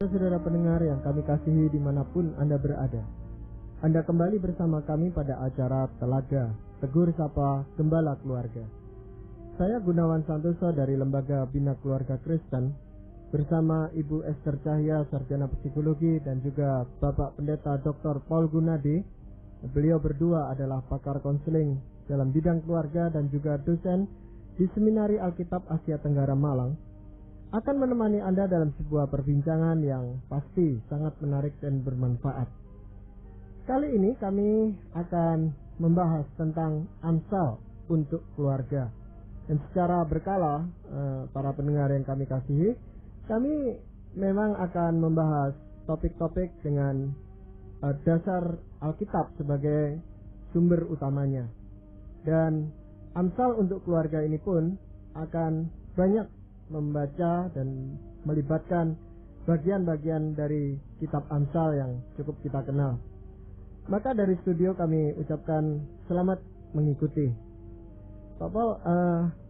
Saudara pendengar yang kami kasihi dimanapun Anda berada, Anda kembali bersama kami pada acara Telaga Tegur Sapa Gembala Keluarga. Saya Gunawan Santoso dari Lembaga Bina Keluarga Kristen bersama Ibu Esther Cahya, Sarjana Psikologi, dan juga Bapak Pendeta Dr. Paul Gunadi. Beliau berdua adalah pakar konseling dalam bidang keluarga dan juga dosen di Seminari Alkitab Asia Tenggara Malang, akan menemani Anda dalam sebuah perbincangan yang pasti sangat menarik dan bermanfaat. Kali ini kami akan membahas tentang Amsal untuk keluarga. Dan secara berkala, para pendengar yang kami kasihi, kami memang akan membahas topik-topik dengan dasar Alkitab sebagai sumber utamanya. Dan Amsal untuk keluarga ini pun akan banyak membaca dan melibatkan bagian-bagian dari kitab Amsal yang cukup kita kenal. Maka dari studio kami ucapkan selamat mengikuti. Pak Paul,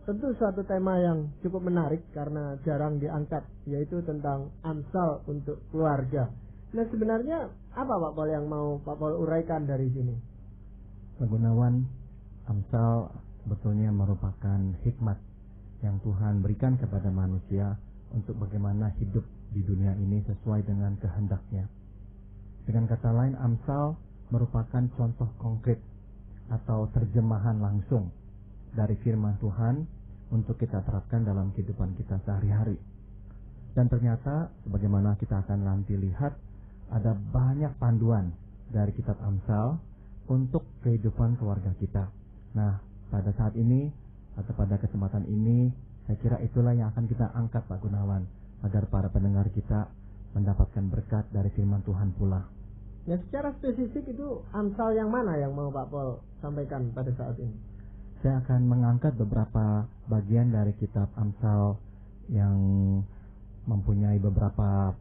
tentu suatu tema yang cukup menarik karena jarang diangkat, yaitu tentang Amsal untuk keluarga. Nah, sebenarnya apa Pak Paul yang mau Pak Paul uraikan dari sini? Pak Gunawan, Amsal sebetulnya merupakan hikmat yang Tuhan berikan kepada manusia untuk bagaimana hidup di dunia ini sesuai dengan kehendaknya. Dengan kata lain, Amsal merupakan contoh konkret atau terjemahan langsung dari firman Tuhan untuk kita terapkan dalam kehidupan kita sehari-hari. Dan ternyata, sebagaimana kita akan nanti lihat, ada banyak panduan dari kitab Amsal untuk kehidupan keluarga kita. Nah, pada saat ini atau pada kesempatan ini, saya kira itulah yang akan kita angkat, Pak Gunawan, agar para pendengar kita mendapatkan berkat dari firman Tuhan pula. Ya, secara spesifik itu Amsal yang mana yang mau Pak Paul sampaikan pada saat ini? Saya akan mengangkat beberapa bagian dari kitab Amsal yang mempunyai beberapa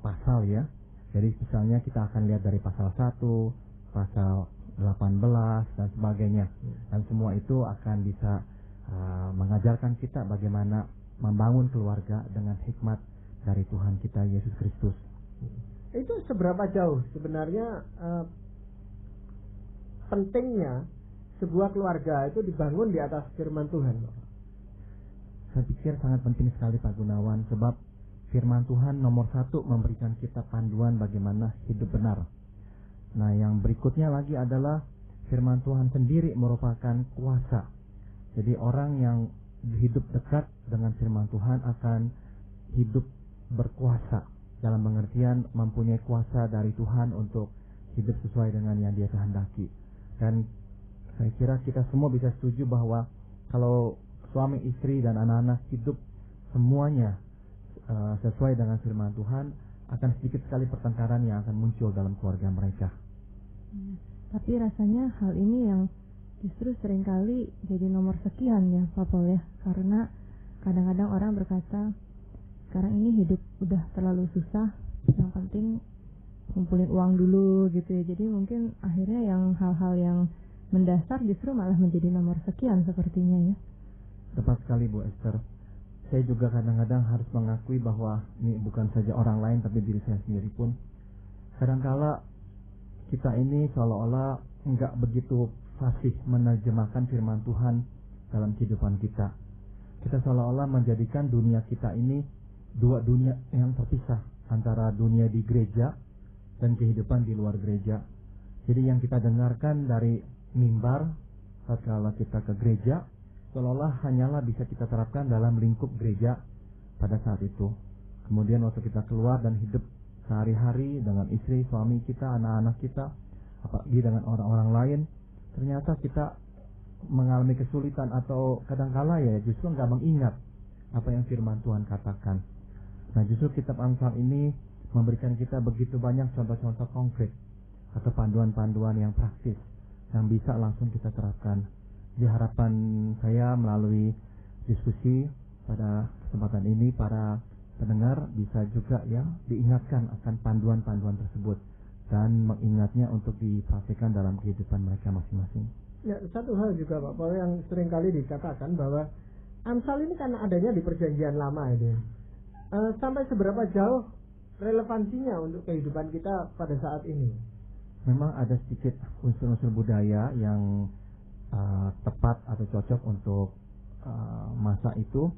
pasal ya. Jadi misalnya kita akan lihat dari pasal 1, pasal 18 dan sebagainya. Dan semua itu akan bisa mengajarkan kita bagaimana membangun keluarga dengan hikmat dari Tuhan kita Yesus Kristus. Itu seberapa jauh sebenarnya pentingnya sebuah keluarga itu dibangun di atas firman Tuhan? Saya pikir sangat penting sekali, Pak Gunawan, sebab firman Tuhan nomor 1 memberikan kita panduan bagaimana hidup benar. Nah, yang berikutnya lagi adalah firman Tuhan sendiri merupakan kuasa. Jadi orang yang hidup dekat dengan firman Tuhan akan hidup berkuasa, dalam pengertian mempunyai kuasa dari Tuhan untuk hidup sesuai dengan yang Dia kehendaki. Dan saya kira kita semua bisa setuju bahwa kalau suami, istri, dan anak-anak hidup semuanya sesuai dengan firman Tuhan, akan sedikit sekali pertengkaran yang akan muncul dalam keluarga mereka. Tapi rasanya hal ini yang justru seringkali jadi nomor sekian ya Pak Paul ya. Karena kadang-kadang orang berkata, sekarang ini hidup udah terlalu susah, yang penting ngumpulin uang dulu gitu ya. Jadi mungkin akhirnya yang hal-hal yang mendasar justru malah menjadi nomor sekian sepertinya ya. Tepat sekali Bu Esther. Saya juga kadang-kadang harus mengakui bahwa ini bukan saja orang lain tapi diri saya sendiri pun kadangkala kita ini seolah-olah enggak begitu fasih menerjemahkan firman Tuhan dalam kehidupan kita. Kita seolah-olah menjadikan dunia kita ini dua dunia yang terpisah, antara dunia di gereja dan kehidupan di luar gereja. Jadi yang kita dengarkan dari mimbar tatkala kita ke gereja, seolah-olah hanyalah bisa kita terapkan dalam lingkup gereja pada saat itu. Kemudian waktu kita keluar dan hidup sehari-hari dengan istri, suami kita, anak-anak kita, apalagi dengan orang-orang lain, ternyata kita mengalami kesulitan atau kadangkala ya justru nggak mengingat apa yang firman Tuhan katakan. Nah, justru kitab Amsal ini memberikan kita begitu banyak contoh-contoh konkret atau panduan-panduan yang praktis yang bisa langsung kita terapkan. Di harapan saya melalui diskusi pada kesempatan ini, para pendengar bisa juga ya diingatkan akan panduan-panduan tersebut dan mengingatnya untuk dipraktikkan dalam kehidupan mereka masing-masing. Ya, satu hal juga Pak Paul yang sering kali dikatakan bahwa Amsal ini karena adanya di perjanjian lama ini. Sampai seberapa jauh relevansinya untuk kehidupan kita pada saat ini? Memang ada sedikit unsur-unsur budaya yang tepat atau cocok untuk masa itu,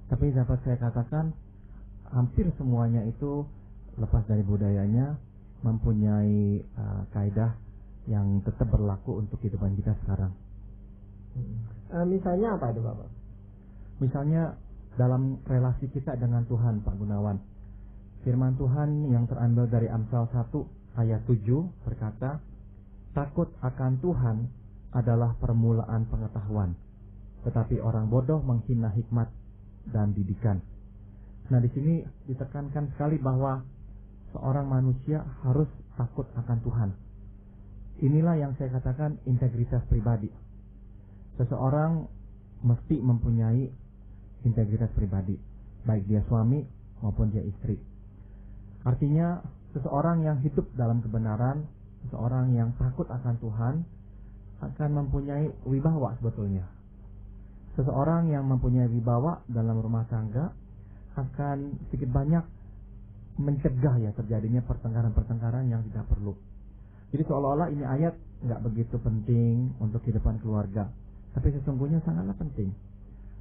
tapi dapat saya katakan hampir semuanya itu lepas dari budayanya mempunyai kaidah yang tetap berlaku untuk kehidupan kita sekarang. Misalnya apa itu Bapak? Misalnya dalam relasi kita dengan Tuhan, Pak Gunawan. Firman Tuhan yang terambil dari Amsal 1 ayat 7 berkata, takut akan Tuhan adalah permulaan pengetahuan, tetapi orang bodoh menghina hikmat dan didikan. Nah, di sini ditekankan sekali bahwa seorang manusia harus takut akan Tuhan. Inilah yang saya katakan integritas pribadi. Seseorang mesti mempunyai integritas pribadi, baik dia suami maupun dia istri. Artinya seseorang yang hidup dalam kebenaran, seseorang yang takut akan Tuhan akan mempunyai wibawa sebetulnya. Seseorang yang mempunyai wibawa dalam rumah tangga akan sedikit banyak mencegah ya terjadinya pertengkaran-pertengkaran yang tidak perlu. Jadi seolah-olah ini ayat nggak begitu penting untuk kehidupan keluarga, tapi sesungguhnya sangatlah penting.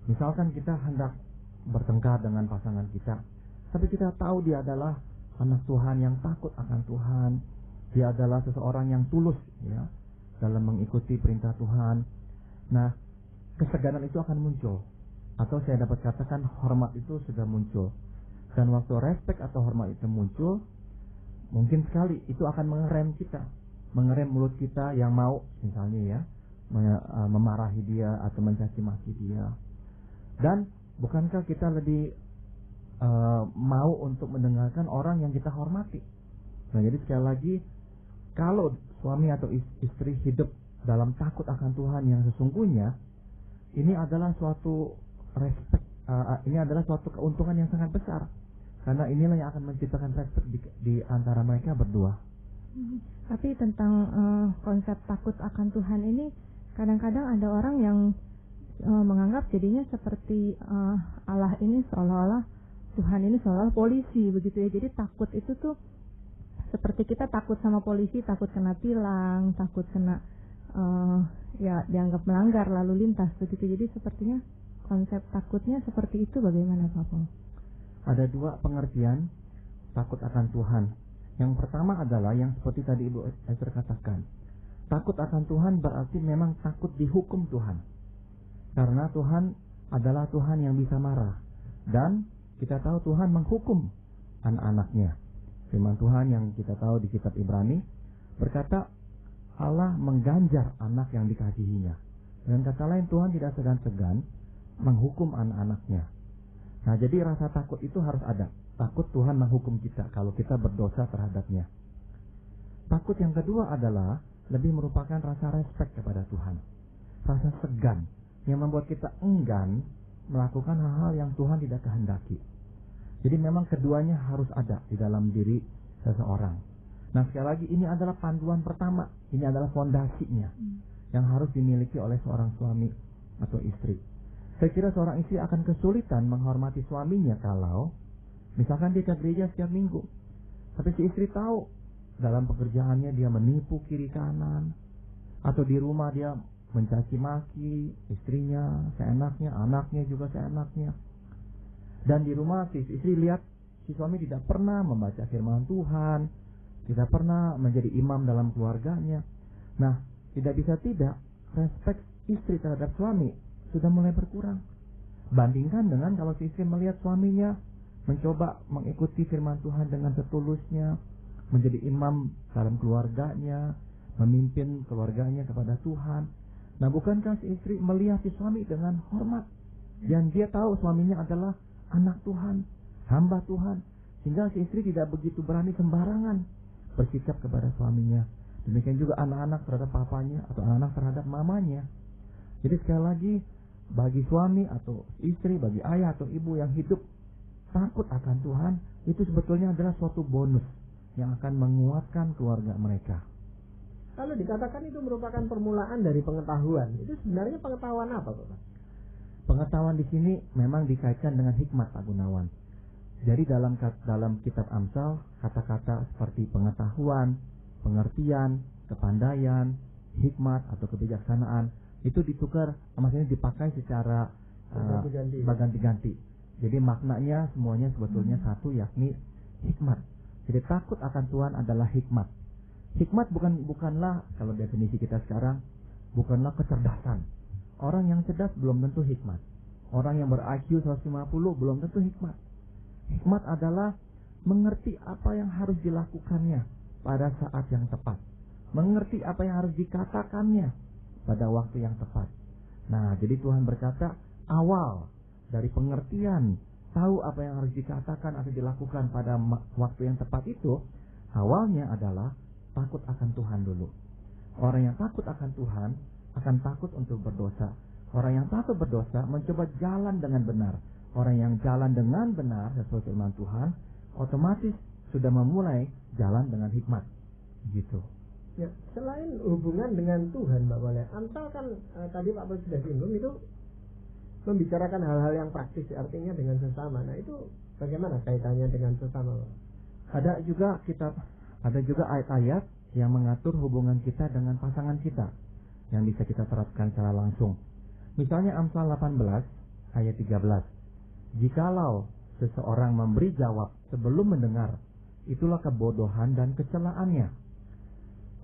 Misalkan kita hendak bertengkar dengan pasangan kita, tapi kita tahu dia adalah anak Tuhan yang takut akan Tuhan, dia adalah seseorang yang tulus ya dalam mengikuti perintah Tuhan. Nah, kesegaran itu akan muncul, atau saya dapat katakan hormat itu sudah muncul. Dan waktu respect atau hormat itu muncul, mungkin sekali itu akan mengerem kita, mengerem mulut kita yang mau misalnya ya memarahi dia atau mencaci maki dia. Dan bukankah kita lebih mau untuk mendengarkan orang yang kita hormati? Nah, jadi sekali lagi, kalau suami atau istri hidup dalam takut akan Tuhan yang sesungguhnya, ini adalah suatu respect, ini adalah suatu keuntungan yang sangat besar, karena inilah yang akan menciptakan respect di antara mereka berdua. Tapi tentang konsep takut akan Tuhan ini, kadang-kadang ada orang yang menganggap jadinya seperti Allah ini seolah-olah, Tuhan ini seolah-olah polisi begitu ya. Jadi takut itu tuh seperti kita takut sama polisi, takut kena tilang, takut kena ya dianggap melanggar lalu lintas begitu. Jadi sepertinya konsep takutnya seperti itu, bagaimana Pak Paul? Ada dua pengertian takut akan Tuhan. Yang pertama adalah yang seperti tadi Ibu Esther katakan, takut akan Tuhan berarti memang takut dihukum Tuhan, karena Tuhan adalah Tuhan yang bisa marah, dan kita tahu Tuhan menghukum anak-anaknya. Firman Tuhan yang kita tahu di kitab Ibrani berkata Allah mengganjar anak yang dikasihinya. Dengan kata lain, Tuhan tidak segan-segan menghukum anak-anaknya. Nah, jadi rasa takut itu harus ada. Takut Tuhan menghukum kita kalau kita berdosa terhadapnya. Takut yang kedua adalah lebih merupakan rasa respect kepada Tuhan, rasa segan yang membuat kita enggan melakukan hal-hal yang Tuhan tidak kehendaki. Jadi memang keduanya harus ada di dalam diri seseorang. Nah, sekali lagi, ini adalah panduan pertama, ini adalah fondasinya yang harus dimiliki oleh seorang suami atau istri. Saya kira seorang istri akan kesulitan menghormati suaminya kalau misalkan dia ke gereja setiap minggu, tapi si istri tahu dalam pekerjaannya dia menipu kiri kanan, atau di rumah dia mencaci maki istrinya seenaknya, anaknya juga seenaknya. Dan di rumah si istri lihat si suami tidak pernah membaca firman Tuhan, tidak pernah menjadi imam dalam keluarganya. Nah, tidak bisa tidak, respect istri terhadap suami sudah mulai berkurang. Bandingkan dengan kalau si istri melihat suaminya mencoba mengikuti firman Tuhan dengan setulusnya, menjadi imam dalam keluarganya, memimpin keluarganya kepada Tuhan. Nah, bukankah si istri melihat si suami dengan hormat, dan dia tahu suaminya adalah anak Tuhan, hamba Tuhan, sehingga si istri tidak begitu berani sembarangan bersikap kepada suaminya. Demikian juga anak-anak terhadap papanya atau anak-anak terhadap mamanya. Jadi sekali lagi, bagi suami atau istri, bagi ayah atau ibu yang hidup takut akan Tuhan, itu sebetulnya adalah suatu bonus yang akan menguatkan keluarga mereka. Kalau dikatakan itu merupakan permulaan dari pengetahuan, itu sebenarnya pengetahuan apa, Pak? Pengetahuan di sini memang dikaitkan dengan hikmat, Pak Gunawan. Jadi dalam kitab Amsal, kata-kata seperti pengetahuan, pengertian, kepandaian, hikmat atau kebijaksanaan itu ditukar, maksudnya dipakai secara berganti-ganti. Jadi maknanya semuanya sebetulnya satu, yakni hikmat. Jadi takut akan Tuhan adalah hikmat. Hikmat bukanlah, kalau definisi kita sekarang, bukanlah kecerdasan. Orang yang cerdas belum tentu hikmat. Orang yang ber-IQ 150 belum tentu hikmat. Hikmat adalah mengerti apa yang harus dilakukannya pada saat yang tepat. Mengerti apa yang harus dikatakannya pada waktu yang tepat. Nah, jadi Tuhan berkata, awal dari pengertian, tahu apa yang harus dikatakan atau dilakukan pada waktu yang tepat itu, awalnya adalah takut akan Tuhan dulu. Orang yang takut akan Tuhan akan takut untuk berdosa. Orang yang takut berdosa mencoba jalan dengan benar. Orang yang jalan dengan benar sesuai firman Tuhan, otomatis sudah memulai jalan dengan hikmat. Gitu. Ya, selain hubungan dengan Tuhan, Pak Boleh, Amsal kan tadi Pak Boleh sudah singgung itu membicarakan hal-hal yang praktis, artinya dengan sesama. Nah, itu bagaimana kaitannya dengan sesama, Pak? Ada juga ayat-ayat yang mengatur hubungan kita dengan pasangan kita yang bisa kita terapkan secara langsung. Misalnya Amsal 18 ayat 13. Jikalau seseorang memberi jawab sebelum mendengar, itulah kebodohan dan kecelaannya.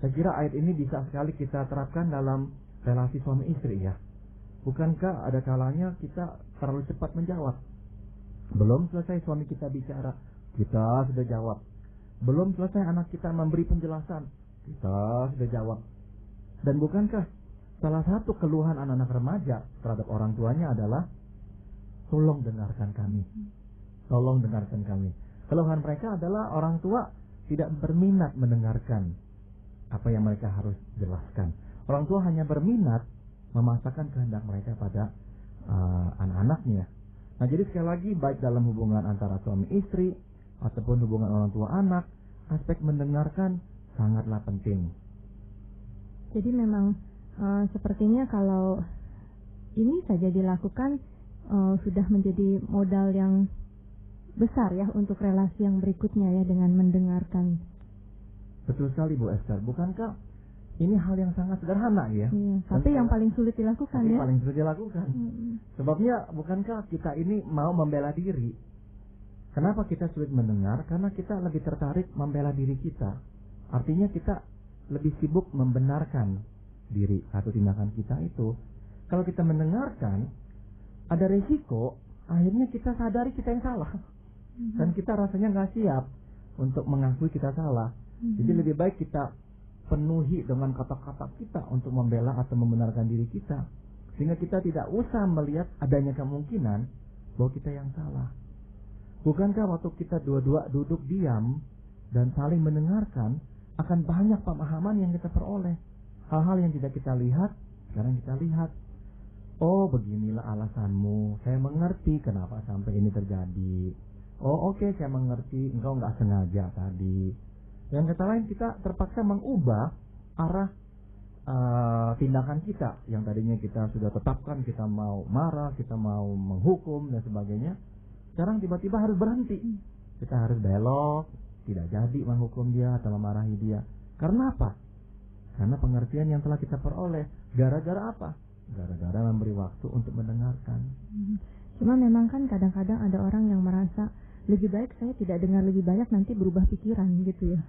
Saya kira ayat ini bisa sekali kita terapkan dalam relasi suami istri ya. Bukankah ada kalanya kita terlalu cepat menjawab? Belum selesai suami kita bicara, kita sudah jawab. Belum selesai anak kita memberi penjelasan, kita sudah jawab. Dan bukankah salah satu keluhan anak-anak remaja terhadap orang tuanya adalah, tolong dengarkan kami. Tolong dengarkan kami. Keluhan mereka adalah orang tua tidak berminat mendengarkan apa yang mereka harus jelaskan. Orang tua hanya berminat memaksakan kehendak mereka pada anak-anaknya. Nah, jadi sekali lagi, baik dalam hubungan antara suami istri ataupun hubungan orang tua anak, aspek mendengarkan sangatlah penting. Jadi memang sepertinya kalau ini saja dilakukan sudah menjadi modal yang besar ya untuk relasi yang berikutnya ya, dengan mendengarkan. Betul sekali Bu Esther. Bukankah ini hal yang sangat sederhana ya? Iya, tapi yang paling sulit dilakukan ya. Paling sulit dilakukan. Sebabnya bukankah kita ini mau membela diri? Kenapa kita sulit mendengar? Karena kita lebih tertarik membela diri kita. Artinya kita lebih sibuk membenarkan diri atau tindakan kita itu. Kalau kita mendengarkan, ada resiko akhirnya kita sadari kita yang salah. Dan kita rasanya nggak siap untuk mengakui kita salah. Jadi lebih baik kita penuhi dengan kata-kata kita untuk membela atau membenarkan diri kita, sehingga kita tidak usah melihat adanya kemungkinan bahwa kita yang salah. Bukankah waktu kita dua-dua duduk diam dan saling mendengarkan, akan banyak pemahaman yang kita peroleh. Hal-hal yang tidak kita lihat, sekarang kita lihat. Oh, beginilah alasanmu, saya mengerti kenapa sampai ini terjadi. Oh, oke, saya mengerti, engkau nggak sengaja tadi. Yang kata lain, kita terpaksa mengubah arah tindakan kita. Yang tadinya kita sudah tetapkan, kita mau marah, kita mau menghukum dan sebagainya. Sekarang tiba-tiba harus berhenti. Kita harus belok, tidak jadi menghukum dia atau memarahi dia. Karena apa? Karena pengertian yang telah kita peroleh. Gara-gara apa? Gara-gara memberi waktu untuk mendengarkan. Cuma memang kan kadang-kadang ada orang yang merasa lebih baik saya tidak dengar lebih banyak, nanti berubah pikiran gitu ya.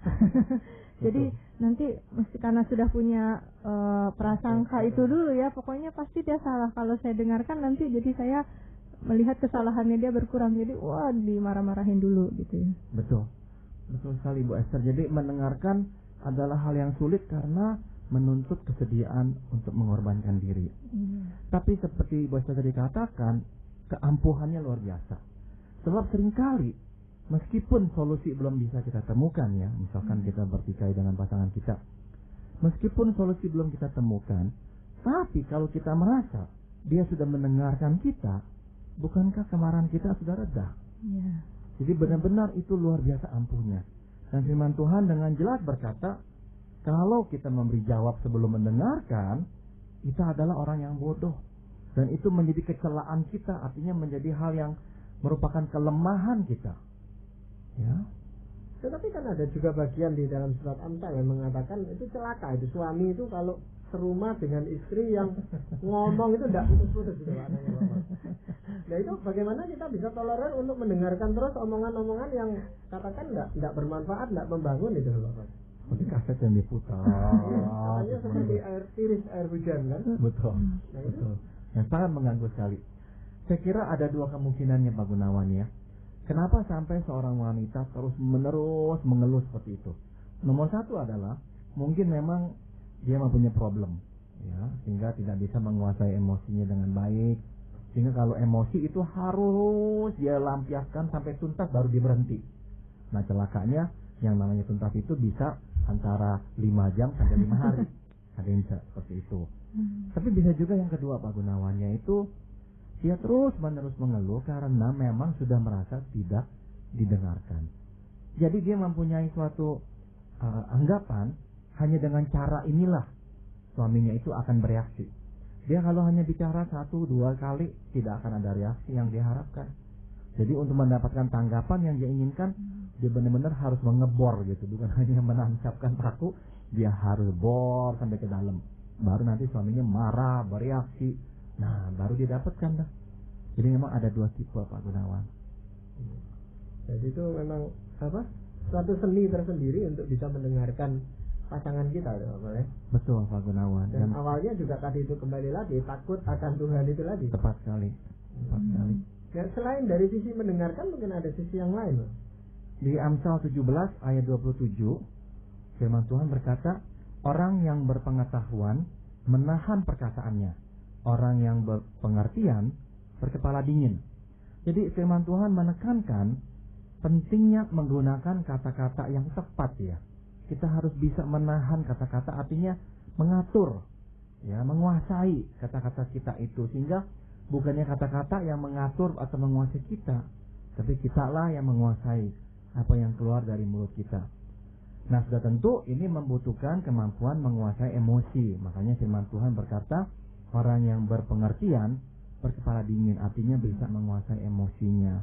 Jadi nanti mesti karena sudah punya prasangka itu dulu ya, pokoknya pasti dia salah. Kalau saya dengarkan nanti jadi saya melihat kesalahannya dia berkurang, jadi wah dimarah-marahin dulu gitu ya. Betul sekali Bu Esther. Jadi mendengarkan adalah hal yang sulit karena menuntut kesediaan untuk mengorbankan diri. Tapi seperti Bu Esther tadi katakan, keampuhannya luar biasa. Sebab seringkali meskipun solusi belum bisa kita temukan ya, misalkan kita bertikai dengan pasangan kita, meskipun solusi belum kita temukan, tapi kalau kita merasa dia sudah mendengarkan kita, bukankah kemarahan kita sudah reda? Ya. Jadi benar-benar itu luar biasa ampuhnya. Dan firman Tuhan dengan jelas berkata, kalau kita memberi jawab sebelum mendengarkan, itu adalah orang yang bodoh. Dan itu menjadi kecelaan kita, artinya menjadi hal yang merupakan kelemahan kita. Ya. Tetapi kan ada juga bagian di dalam surat Amsal yang mengatakan itu celaka itu suami itu kalau serumah dengan istri yang ngomong itu tidak putus-putus gitu maknanya Bapak. Nah itu bagaimana kita bisa toleran untuk mendengarkan terus omongan-omongan yang katakan tidak bermanfaat, tidak membangun itu Bapak. Seperti kaset yang diputar. Katanya seperti air tiris, air hujan kan. Betul. Nah, Betul. Yang sangat mengganggu sekali. Saya kira ada dua kemungkinannya Pak Gunawan ya. Kenapa sampai seorang wanita terus menerus mengeluh seperti itu? Nomor satu adalah mungkin memang dia mempunyai problem, ya, sehingga tidak bisa menguasai emosinya dengan baik. Sehingga kalau emosi itu harus dia lampiaskan sampai tuntas baru dia berhenti. Nah celakanya yang namanya tuntas itu bisa antara 5 jam sampai 5 hari. Ada yang bisa seperti itu. Tapi bisa juga yang kedua Pak Gunawan, yaitu dia terus menerus mengeluh karena memang sudah merasa tidak didengarkan. Jadi dia mempunyai suatu anggapan hanya dengan cara inilah suaminya itu akan bereaksi. Dia kalau hanya bicara 1-2 kali tidak akan ada reaksi yang diharapkan. Jadi untuk mendapatkan tanggapan yang dia inginkan, dia benar-benar harus mengebor gitu, bukan hanya menancapkan paku, dia harus bor sampai ke dalam. Baru nanti suaminya marah, bereaksi. Nah, baru dia dapatkan dah. Jadi memang ada dua tipe Pak Gunawan. Jadi itu memang suatu seni tersendiri untuk bisa mendengarkan pasangan kita ya. Betul Pak Gunawan. Dan awalnya juga tadi itu kembali lagi takut akan Tuhan itu lagi. Tepat sekali. Tepat sekali. Dan selain dari sisi mendengarkan mungkin ada sisi yang lain. Di Amsal 17 ayat 27 firman Tuhan berkata, orang yang berpengetahuan menahan perkataannya, orang yang berpengertian berkepala dingin. Jadi firman Tuhan menekankan pentingnya menggunakan kata-kata yang tepat ya. Kita harus bisa menahan kata-kata, artinya mengatur, ya, menguasai kata-kata kita itu, sehingga bukannya kata-kata yang mengatur atau menguasai kita, tapi kitalah yang menguasai apa yang keluar dari mulut kita. Nah, sudah tentu ini membutuhkan kemampuan menguasai emosi. Makanya firman Tuhan berkata, orang yang berpengertian berkepala dingin, artinya bisa menguasai emosinya.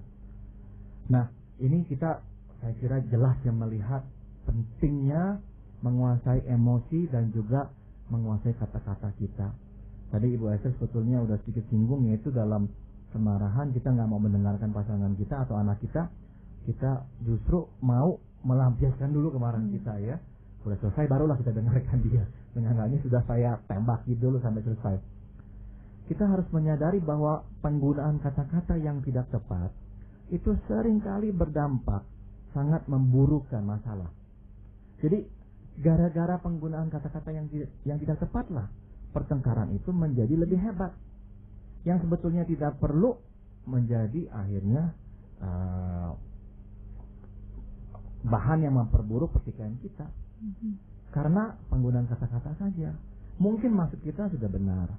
Nah, ini saya kira jelas yang melihat pentingnya menguasai emosi dan juga menguasai kata-kata kita. Tadi Ibu Esther sebetulnya udah sedikit singgung, yaitu dalam kemarahan kita nggak mau mendengarkan pasangan kita atau anak kita justru mau melampiaskan dulu kemarahan kita ya. Udah selesai barulah kita dengarkan dia. Dengarnya sudah saya tembaki dulu sampai selesai. Kita harus menyadari bahwa penggunaan kata-kata yang tidak tepat itu seringkali berdampak sangat memburukkan masalah. Jadi gara-gara penggunaan kata-kata yang tidak tepat lah, pertengkaran itu menjadi lebih hebat. Yang sebetulnya tidak perlu menjadi akhirnya bahan yang memperburuk pertikaian kita. Karena penggunaan kata-kata saja. Mungkin maksud kita sudah benar,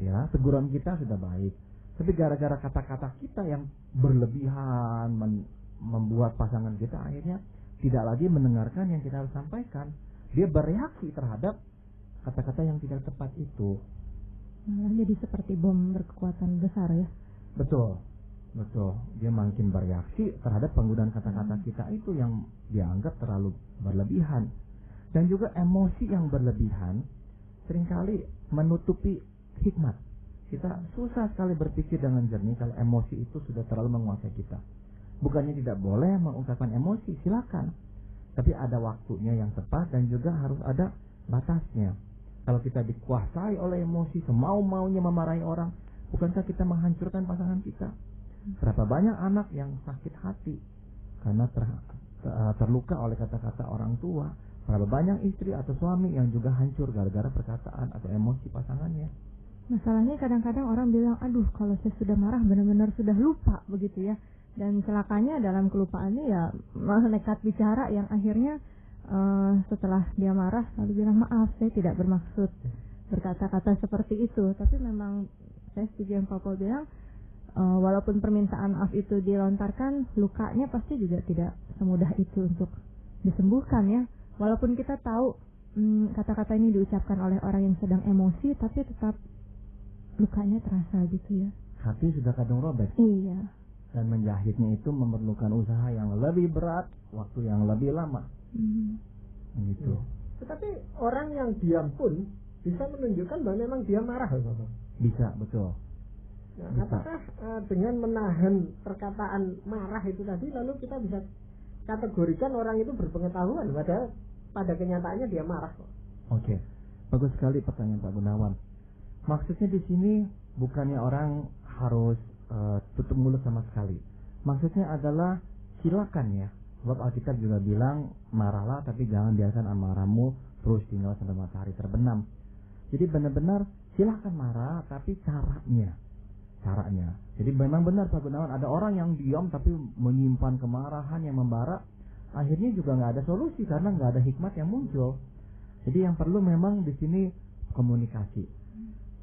ya, teguran kita sudah baik, tapi gara-gara kata-kata kita yang berlebihan membuat pasangan kita akhirnya tidak lagi mendengarkan yang kita harus sampaikan. Dia bereaksi terhadap kata-kata yang tidak tepat itu. Malah jadi seperti bom berkekuatan besar ya. Betul. Dia makin bereaksi terhadap penggunaan kata-kata kita itu yang dianggap terlalu berlebihan. Dan juga emosi yang berlebihan seringkali menutupi hikmat. Kita susah sekali berpikir dengan jernih kalau emosi itu sudah terlalu menguasai kita. Bukannya tidak boleh mengungkapkan emosi, silakan. Tapi ada waktunya yang tepat dan juga harus ada batasnya. Kalau kita dikuasai oleh emosi, semau-maunya memarahi orang, bukankah kita menghancurkan pasangan kita? Berapa banyak anak yang sakit hati karena terluka oleh kata-kata orang tua. Berapa banyak istri atau suami yang juga hancur gara-gara perkataan atau emosi pasangannya. Masalahnya kadang-kadang orang bilang, aduh kalau saya sudah marah benar-benar sudah lupa begitu ya. Dan celakanya dalam kelupaannya ya nekat bicara yang akhirnya setelah dia marah lalu bilang maaf saya tidak bermaksud berkata-kata seperti itu. Tapi memang saya setuju yang Pak Paul bilang, walaupun permintaan maaf itu dilontarkan, lukanya pasti juga tidak semudah itu untuk disembuhkan ya. Walaupun kita tahu kata-kata ini diucapkan oleh orang yang sedang emosi, tapi tetap lukanya terasa gitu ya. Hati sudah kadung robek. Iya. Dan menjahitnya itu memerlukan usaha yang lebih berat, waktu yang lebih lama. Gitu. Tetapi orang yang diam pun bisa menunjukkan bahwa memang dia marah, Bapak. Bisa, betul. Nah, Bisa. apakah dengan menahan perkataan marah itu tadi, lalu kita bisa kategorikan orang itu berpengetahuan, padahal pada kenyataannya dia marah kok. Oke, bagus sekali pertanyaan Pak Gunawan. Maksudnya di sini bukannya orang harus tutup mulut sama sekali. Maksudnya adalah silakan ya. Sebab Alkitab juga bilang marahlah, tapi jangan biarkan amarahmu terus tinggal sampai matahari terbenam. Jadi benar-benar silakan marah, tapi caranya. Jadi memang benar Pak Gunawan, ada orang yang diam tapi menyimpan kemarahan yang membara, akhirnya juga nggak ada solusi karena nggak ada hikmat yang muncul. Jadi yang perlu memang di sini komunikasi.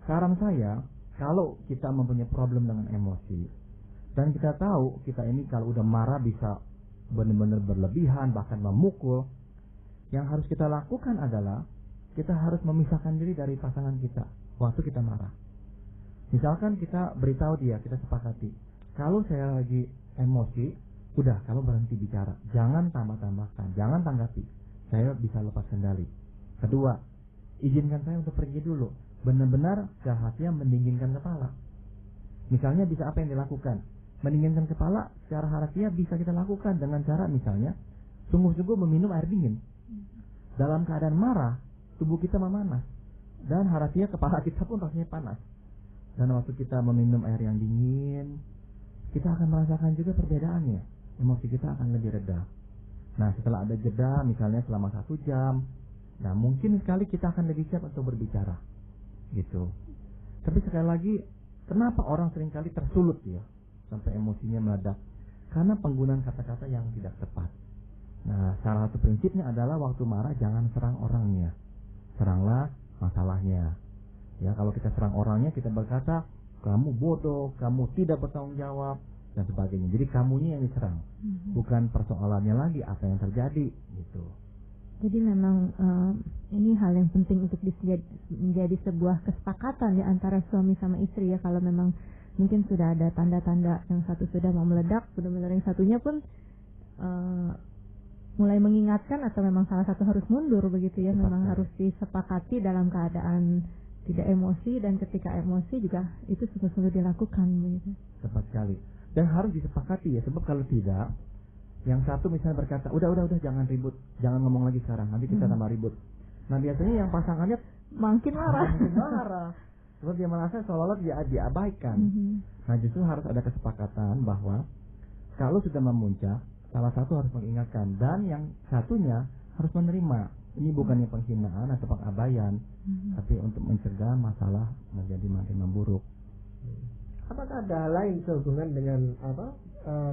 Saran saya, kalau kita mempunyai problem dengan emosi dan kita tahu kita ini kalau udah marah bisa benar-benar berlebihan bahkan memukul, yang harus kita lakukan adalah kita harus memisahkan diri dari pasangan kita waktu kita marah. Misalkan kita beritahu dia, kita sepakati, kalau saya lagi emosi, udah kalau berhenti bicara, jangan tambah-tambahkan, jangan tanggapi, saya bisa lepas kendali. Kedua, izinkan saya untuk pergi dulu, benar-benar seharusnya mendinginkan kepala. Misalnya bisa apa yang dilakukan? Mendinginkan kepala secara harfiah bisa kita lakukan dengan cara misalnya sungguh-sungguh meminum air dingin. Dalam keadaan marah, tubuh kita memanas dan harfiah kepala kita pun rasanya panas. Dan waktu kita meminum air yang dingin, kita akan merasakan juga perbedaannya. Emosi kita akan lebih reda. Nah, setelah ada jeda misalnya selama 1 jam, nah mungkin sekali kita akan lebih siap untuk berbicara. Gitu. Tapi sekali lagi, kenapa orang seringkali tersulut ya sampai emosinya meledak? Karena penggunaan kata-kata yang tidak tepat. Nah, salah satu prinsipnya adalah waktu marah jangan serang orangnya, seranglah masalahnya. Ya, kalau kita serang orangnya, kita berkata kamu bodoh, kamu tidak bertanggung jawab dan sebagainya. Jadi kamunya yang diserang, bukan persoalannya lagi apa yang terjadi gitu. Jadi memang ini hal yang penting untuk menjadi sebuah kesepakatan ya antara suami sama istri ya. Kalau memang mungkin sudah ada tanda-tanda yang satu sudah mau meledak, benar-benar yang satunya pun mulai mengingatkan atau memang salah satu harus mundur begitu ya. Memang harus disepakati dalam keadaan tidak emosi, dan ketika emosi juga itu sungguh-sungguh dilakukan begitu. Tepat sekali. Dan harus disepakati ya, sebab kalau tidak, yang satu misalnya berkata, udah jangan ribut, jangan ngomong lagi sekarang, nanti kita tambah ribut. Nah biasanya yang pasangannya makin marah. Sebab dia merasa seolah-olah dia diabaikan. Nah justru harus ada kesepakatan bahwa kalau sudah memuncak, salah satu harus mengingatkan dan yang satunya harus menerima. Ini bukannya penghinaan atau pengabaian, tapi untuk mencegah masalah menjadi makin memburuk. Apakah ada hal lain sehubungan dengan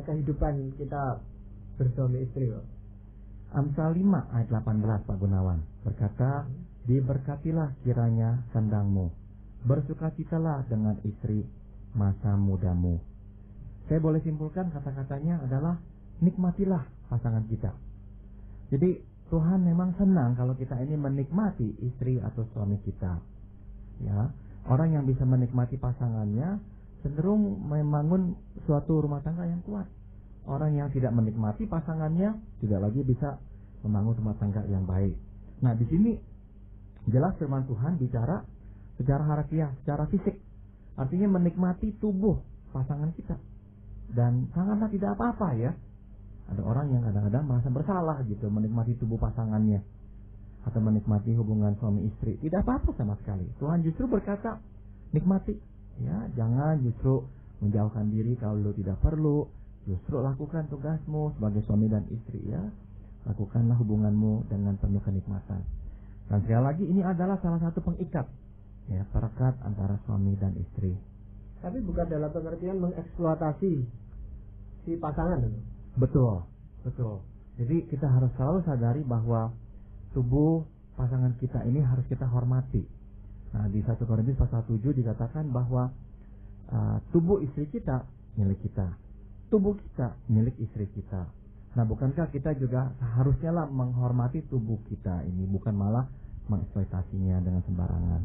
kehidupan kita bersuami istri? Amsal 5 ayat 18 Pak Gunawan berkata, diberkatilah kiranya sandangmu, bersukacitalah dengan istri masa mudamu. Saya boleh simpulkan kata-katanya adalah nikmatilah pasangan kita. Jadi Tuhan memang senang kalau kita ini menikmati istri atau suami kita. Ya, orang yang bisa menikmati pasangannya cenderung membangun suatu rumah tangga yang kuat. Orang yang tidak menikmati pasangannya tidak lagi bisa membangun rumah tangga yang baik. Nah, di sini jelas firman Tuhan bicara secara harfiah, secara fisik. Artinya menikmati tubuh pasangan kita. Dan sangatlah tidak apa-apa ya. Ada orang yang kadang-kadang merasa bersalah gitu menikmati tubuh pasangannya atau menikmati hubungan suami istri. Tidak apa-apa sama sekali. Tuhan justru berkata, nikmati. Ya, jangan justru menjauhkan diri kalau tidak perlu. Justru lakukan tugasmu sebagai suami dan istri ya. Lakukanlah hubunganmu dengan penuh kenikmatan. Dan sekali lagi ini adalah salah satu pengikat ya, perekat antara suami dan istri. Tapi bukan dalam pengertian mengeksploitasi si pasangan. Betul. Jadi kita harus selalu sadari bahwa tubuh pasangan kita ini harus kita hormati. Nah, di 1 Korintus pasal 7 dikatakan bahwa tubuh istri kita milik kita, tubuh kita milik istri kita. Nah, bukankah kita juga seharusnya lah menghormati tubuh kita ini, bukan malah mengeksploitasinya dengan sembarangan.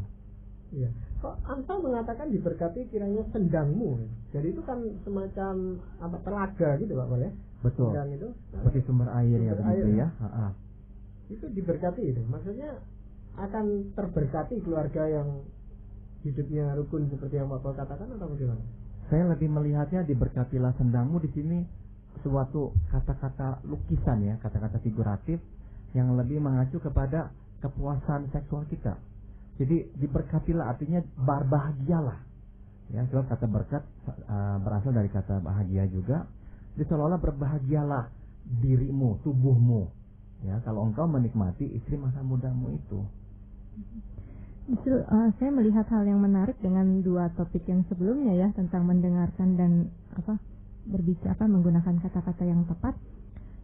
Iya. Kok Amsal mengatakan diberkati kiranya sendangmu. Jadi itu kan semacam apa, telaga gitu Pak Pol ya. Betul. Sendang itu Seperti sumber air ya begitu ya. Itu diberkati itu. Maksudnya akan terberkati keluarga yang hidupnya rukun seperti yang Pak Pol katakan atau bagaimana? Saya lebih melihatnya diberkatilah sendangmu di sini suatu kata-kata lukisan ya, kata-kata figuratif yang lebih mengacu kepada kepuasan seksual kita. Jadi diberkatilah artinya berbahagialah. Ya, sebab kata berkat berasal dari kata bahagia juga. Jadi seolah-olah berbahagialah dirimu, tubuhmu. Ya, kalau engkau menikmati istri masa mudamu itu. Justru saya melihat hal yang menarik dengan dua topik yang sebelumnya ya, tentang mendengarkan dan berbicara menggunakan kata-kata yang tepat.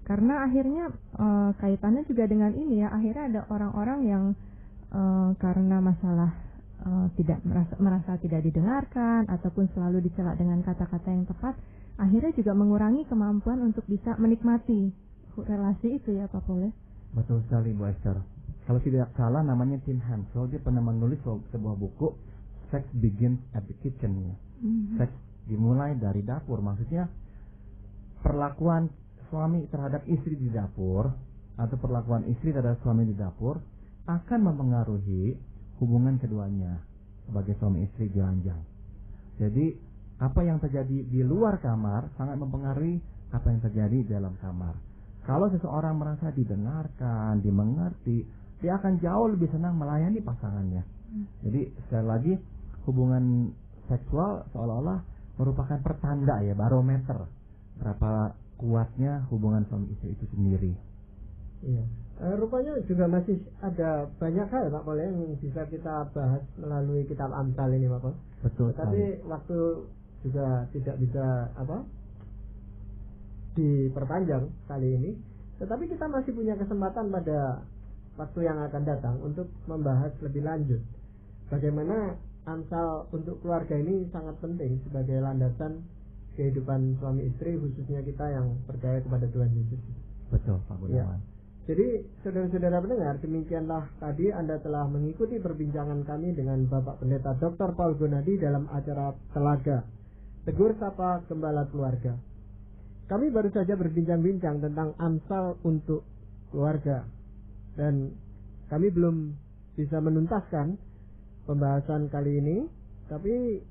Karena akhirnya kaitannya juga dengan ini ya, akhirnya ada orang-orang yang karena masalah tidak merasa tidak didengarkan ataupun selalu dicela dengan kata-kata yang tepat, akhirnya juga mengurangi kemampuan untuk bisa menikmati relasi itu ya Pak Pol. Betul sekali Bu Esther. Kalau tidak salah namanya Tim Hansel, dia pernah menulis sebuah buku Sex Begins at the Kitchen ya. Seks dimulai dari dapur. Maksudnya perlakuan suami terhadap istri di dapur atau perlakuan istri terhadap suami di dapur akan mempengaruhi hubungan keduanya sebagai suami istri di ranjang. Jadi apa yang terjadi di luar kamar sangat mempengaruhi apa yang terjadi di dalam kamar. Kalau seseorang merasa didengarkan, dimengerti, dia akan jauh lebih senang melayani pasangannya. Jadi sekali lagi hubungan seksual seolah-olah merupakan pertanda ya, barometer berapa kuatnya hubungan suami istri itu sendiri. Iya. Rupanya juga masih ada banyak hal Pak Pol yang bisa kita bahas melalui kitab Amsal ini Pak Pol. Betul. Tapi waktu juga tidak bisa diperpanjang kali ini. Tetapi kita masih punya kesempatan pada waktu yang akan datang untuk membahas lebih lanjut bagaimana Amsal untuk keluarga ini sangat penting sebagai landasan kehidupan suami istri, khususnya kita yang percaya kepada Tuhan Yesus. Betul Pak Gunawan. Ya. Jadi saudara-saudara pendengar, demikianlah tadi Anda telah mengikuti perbincangan kami dengan Bapak Pendeta Dr. Paul Gunadi dalam acara Telaga Tegur Sapa Gembala Keluarga. Kami baru saja berbincang-bincang tentang Amsal untuk keluarga, dan kami belum bisa menuntaskan pembahasan kali ini, tapi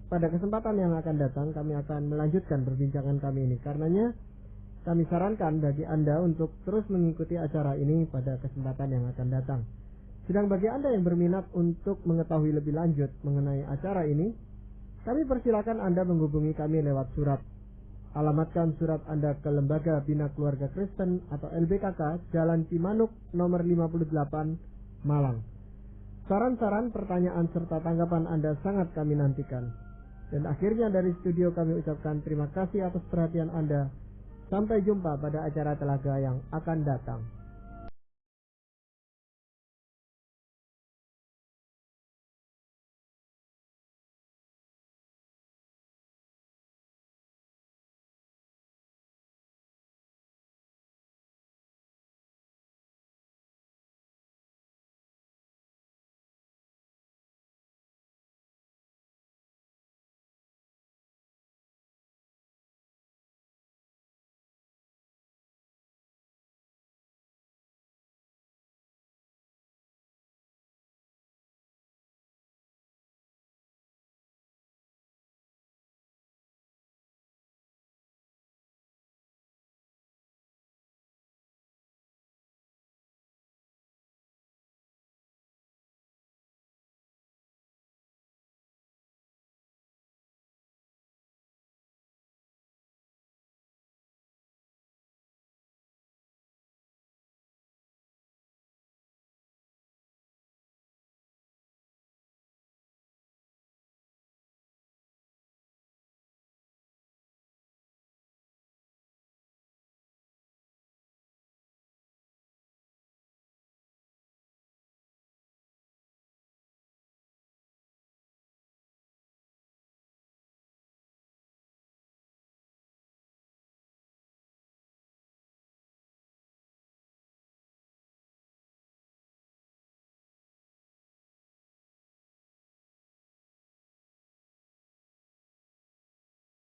pada kesempatan yang akan datang kami akan melanjutkan perbincangan kami ini. Karenanya kami sarankan bagi Anda untuk terus mengikuti acara ini pada kesempatan yang akan datang. Sedang bagi Anda yang berminat untuk mengetahui lebih lanjut mengenai acara ini, kami persilakan Anda menghubungi kami lewat surat. Alamatkan surat Anda ke Lembaga Bina Keluarga Kristen atau LBKK, Jalan Cimanuk nomor 58, Malang. Saran-saran, pertanyaan serta tanggapan Anda sangat kami nantikan. Dan akhirnya dari studio kami ucapkan terima kasih atas perhatian Anda. Sampai jumpa pada acara Telaga yang akan datang.